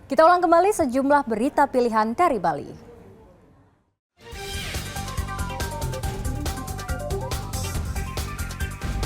Kita ulang kembali sejumlah berita pilihan dari Bali.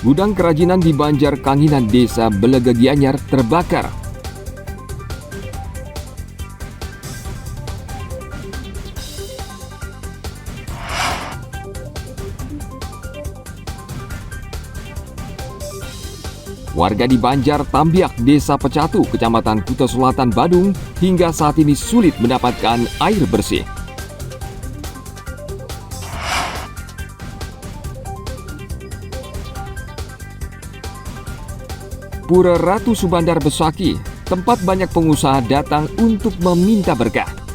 Gudang kerajinan di Banjar Kanginan Desa Belega Gianyar terbakar. Warga di Banjar Tambiak, Desa Pecatu, Kecamatan Kuta Selatan, Badung, hingga saat ini sulit mendapatkan air bersih. Pura Ratu Subandar Besaki, tempat banyak pengusaha datang untuk meminta berkah.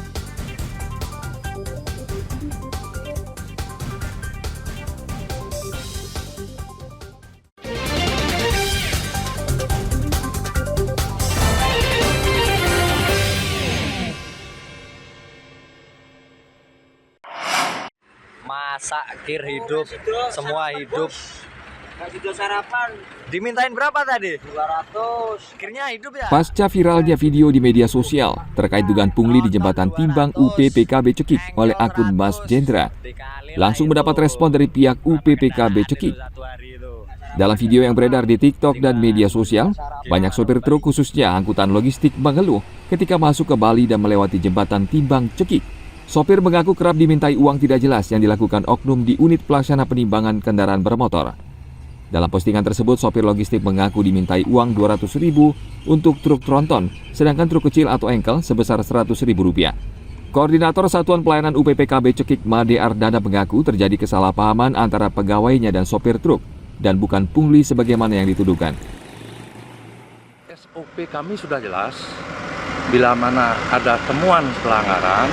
Masak, kir hidup, semua hidup. Kasih sarapan. Dimintain berapa tadi? 200. Kirnya hidup ya? Pasca viralnya video di media sosial terkait dugaan pungli di jembatan timbang UPPKB Cekik oleh akun Mas Jendra, langsung mendapat respon dari pihak UPPKB Cekik. Dalam video yang beredar di TikTok dan media sosial, banyak sopir truk khususnya angkutan logistik mengeluh ketika masuk ke Bali dan melewati jembatan timbang Cekik. Sopir mengaku kerap dimintai uang tidak jelas yang dilakukan oknum di unit pelaksana penimbangan kendaraan bermotor. Dalam postingan tersebut, sopir logistik mengaku dimintai uang Rp200.000 untuk truk tronton, sedangkan truk kecil atau engkel sebesar Rp100.000. Koordinator Satuan Pelayanan UPPKB Cekik Made Ardana mengaku terjadi kesalahpahaman antara pegawainya dan sopir truk, dan bukan pungli sebagaimana yang dituduhkan. SOP kami sudah jelas, bila mana ada temuan pelanggaran,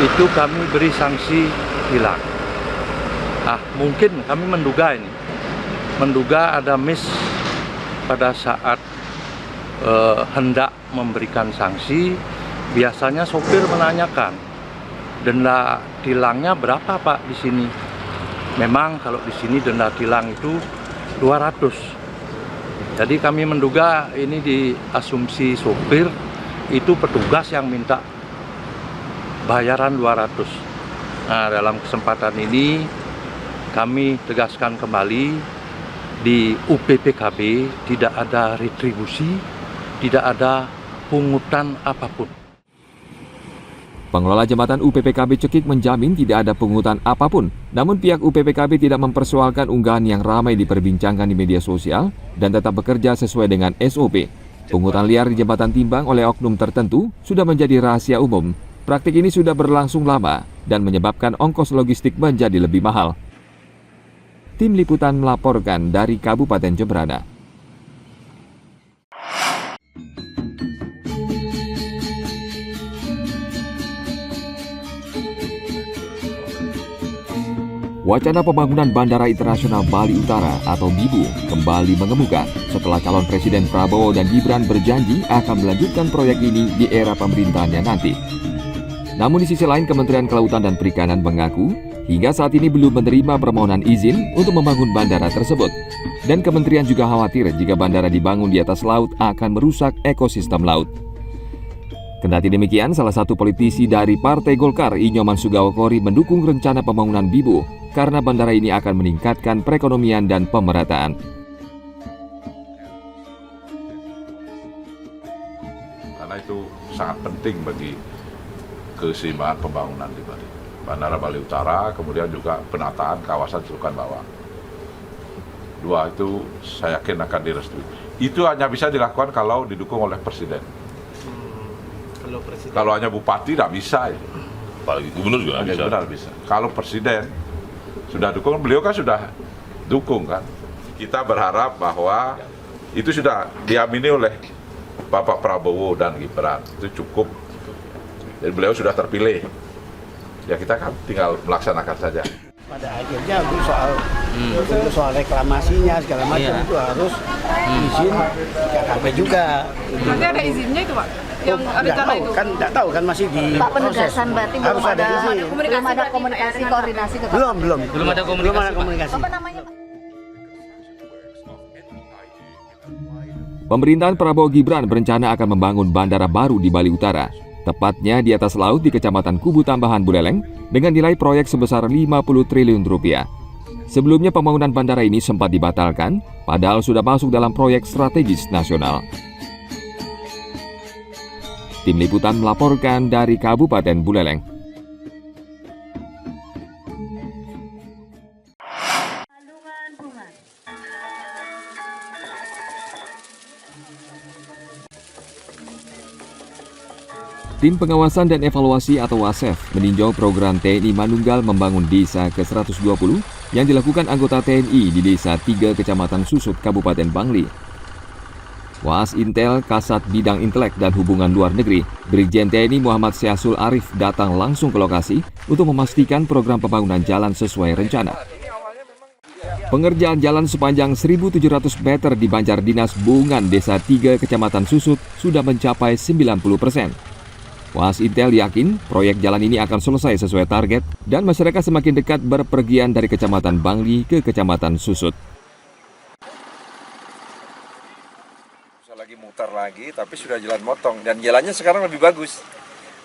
itu kami beri sanksi tilang. Mungkin kami menduga ada miss pada saat hendak memberikan sanksi. Biasanya sopir menanyakan, denda tilangnya berapa Pak di sini? Memang kalau di sini denda tilang itu 200. Jadi kami menduga ini diasumsi sopir itu petugas yang minta bayaran 200. Nah, dalam kesempatan ini kami tegaskan kembali, di UPPKB tidak ada retribusi, tidak ada pungutan apapun. Pengelola jembatan UPPKB Cekik menjamin tidak ada pungutan apapun, namun pihak UPPKB tidak mempersoalkan unggahan yang ramai diperbincangkan di media sosial dan tetap bekerja sesuai dengan SOP. Pungutan liar di jembatan timbang oleh oknum tertentu sudah menjadi rahasia umum. Praktik ini sudah berlangsung lama dan menyebabkan ongkos logistik menjadi lebih mahal. Tim Liputan melaporkan dari Kabupaten Jembrana. Wacana pembangunan Bandara Internasional Bali Utara atau BIBU kembali mengemuka setelah calon Presiden Prabowo dan Gibran berjanji akan melanjutkan proyek ini di era pemerintahannya nanti. Namun di sisi lain, Kementerian Kelautan dan Perikanan mengaku hingga saat ini belum menerima permohonan izin untuk membangun bandara tersebut. Dan kementerian juga khawatir jika bandara dibangun di atas laut akan merusak ekosistem laut. Kendati demikian, salah satu politisi dari Partai Golkar, Inyoman Sugawokori, mendukung rencana pembangunan BIBU karena bandara ini akan meningkatkan perekonomian dan pemerataan. Karena itu sangat penting bagi keseimbangan pembangunan di Bali. Bandara Bali Utara, kemudian juga penataan kawasan Celukan Bawah. Dua itu saya yakin akan direstui. Itu hanya bisa dilakukan kalau didukung oleh Presiden. Kalau hanya Bupati tidak bisa. Apalagi Gubernur juga bisa. Benar bisa. Kalau Presiden sudah dukung, beliau kan sudah dukung kan. Kita berharap bahwa itu sudah diamini oleh Bapak Prabowo dan Gibran. Itu cukup. Jadi beliau sudah terpilih. Ya kita kan tinggal melaksanakan saja. Pada akhirnya untuk soal reklamasinya segala macam itu harus izin KKP juga. Nanti ada izinnya itu Pak? Yang rencana itu? Kan nggak tahu kan masih di Pak, proses. penegasan berarti Harus ada izin. belum ada komunikasi koordinasi ke Belum ada komunikasi. Apa namanya Pak? Pemerintahan Prabowo Gibran berencana akan membangun bandara baru di Bali Utara, tepatnya di atas laut di Kecamatan Kubu Tambahan Buleleng dengan nilai proyek sebesar 50 triliun rupiah. Sebelumnya pembangunan bandara ini sempat dibatalkan, padahal sudah masuk dalam proyek strategis nasional. Tim Liputan melaporkan dari Kabupaten Buleleng. Tim Pengawasan dan Evaluasi atau WASEF meninjau program TNI Manunggal membangun desa ke-120 yang dilakukan anggota TNI di desa 3 Kecamatan Susut, Kabupaten Bangli. Was Intel Kasat Bidang Intelek dan Hubungan Luar Negeri, Brigjen TNI Muhammad Syasul Arif datang langsung ke lokasi untuk memastikan program pembangunan jalan sesuai rencana. Pengerjaan jalan sepanjang 1.700 meter di Banjar Dinas Bungan, Desa 3 Kecamatan Susut sudah mencapai 90%. Was Intel yakin proyek jalan ini akan selesai sesuai target dan masyarakat semakin dekat berpergian dari Kecamatan Bangli ke Kecamatan Susut. Lagi mutar lagi, tapi sudah jalan motong dan jalannya sekarang lebih bagus.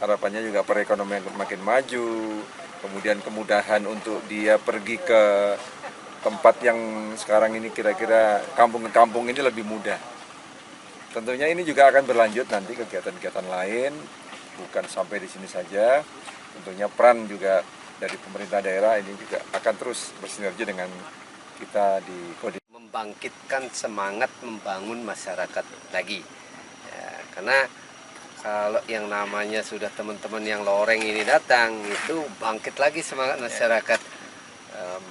Harapannya juga perekonomian makin maju, kemudian kemudahan untuk dia pergi ke tempat yang sekarang ini kira-kira kampung-kampung ini lebih mudah. Tentunya ini juga akan berlanjut nanti kegiatan-kegiatan lain. Bukan sampai di sini saja, tentunya peran juga dari pemerintah daerah ini juga akan terus bersinergi dengan kita di Kodim. Membangkitkan semangat membangun masyarakat lagi, ya, karena kalau yang namanya sudah teman-teman yang loreng ini datang, itu bangkit lagi semangat masyarakat.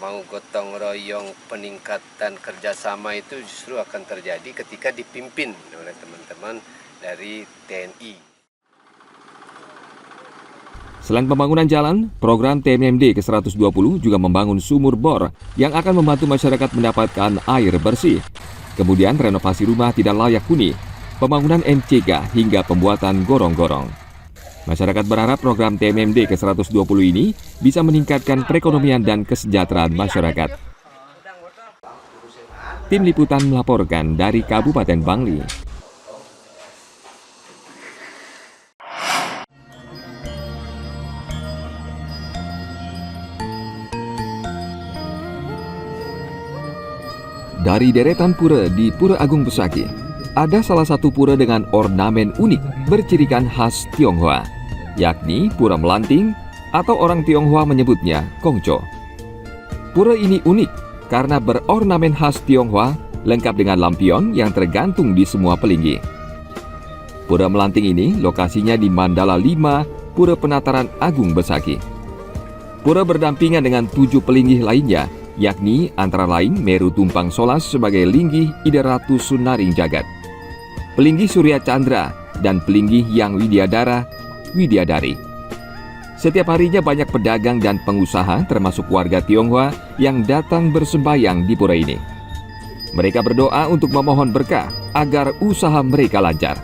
Mau gotong royong, peningkatan kerjasama itu justru akan terjadi ketika dipimpin oleh teman-teman dari TNI. Selain pembangunan jalan, program TMMD ke-120 juga membangun sumur bor yang akan membantu masyarakat mendapatkan air bersih. Kemudian renovasi rumah tidak layak huni, pembangunan MCK hingga pembuatan gorong-gorong. Masyarakat berharap program TMMD ke-120 ini bisa meningkatkan perekonomian dan kesejahteraan masyarakat. Tim Liputan melaporkan dari Kabupaten Bangli. Dari deretan pura di Pura Agung Besaki, ada salah satu pura dengan ornamen unik bercirikan khas Tionghoa, yakni Pura Melanting atau orang Tionghoa menyebutnya Kongco. Pura ini unik karena berornamen khas Tionghoa lengkap dengan lampion yang tergantung di semua pelinggi. Pura Melanting ini lokasinya di Mandala 5, Pura Penataran Agung Besaki. Pura berdampingan dengan 7 pelinggih lainnya, yakni antara lain Meru Tumpang Solas sebagai linggih Ida Ratu Sunaring Jagat, pelinggih Surya Chandra, dan pelinggih Yang Widyadari. Setiap harinya banyak pedagang dan pengusaha termasuk warga Tionghoa yang datang bersembayang di pura ini. Mereka berdoa untuk memohon berkah agar usaha mereka lancar.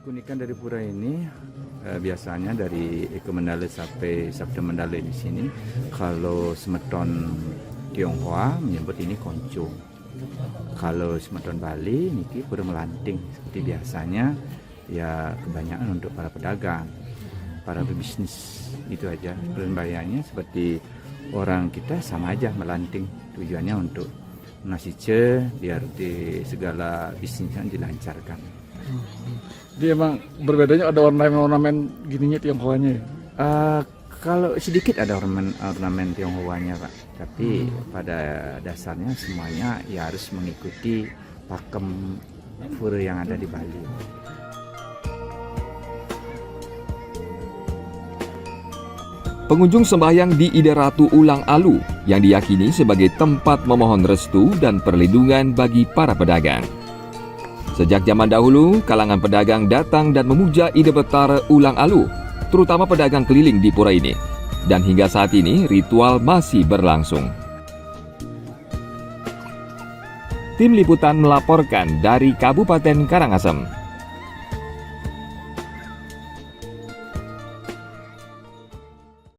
Keunikan dari pura ini biasanya dari Eko Mendale sampai Sabda Mendale di sini, kalau semeton Tionghoa menyebut ini Konco. Kalau semeton Bali niki Pura Melanting. Seperti biasanya ya kebanyakan untuk para pedagang, para pebisnis, itu aja. Persembayangannya seperti orang kita sama aja, melanting. Tujuannya untuk nasice biar di segala bisnisnya dilancarkan. Jadi emang berbedanya ada ornamen-ornamen gininya Tionghoanya ya? Kalau sedikit ada ornamen Tionghoanya Pak, tapi pada dasarnya semuanya ya harus mengikuti pakem pura yang ada di Bali. Pengunjung sembahyang di Ida Ratu Ulang Alu yang diyakini sebagai tempat memohon restu dan perlindungan bagi para pedagang. Sejak zaman dahulu, kalangan pedagang datang dan memuja Ida Betara Ulang Alu, terutama pedagang keliling di pura ini. Dan hingga saat ini, ritual masih berlangsung. Tim Liputan melaporkan dari Kabupaten Karangasem.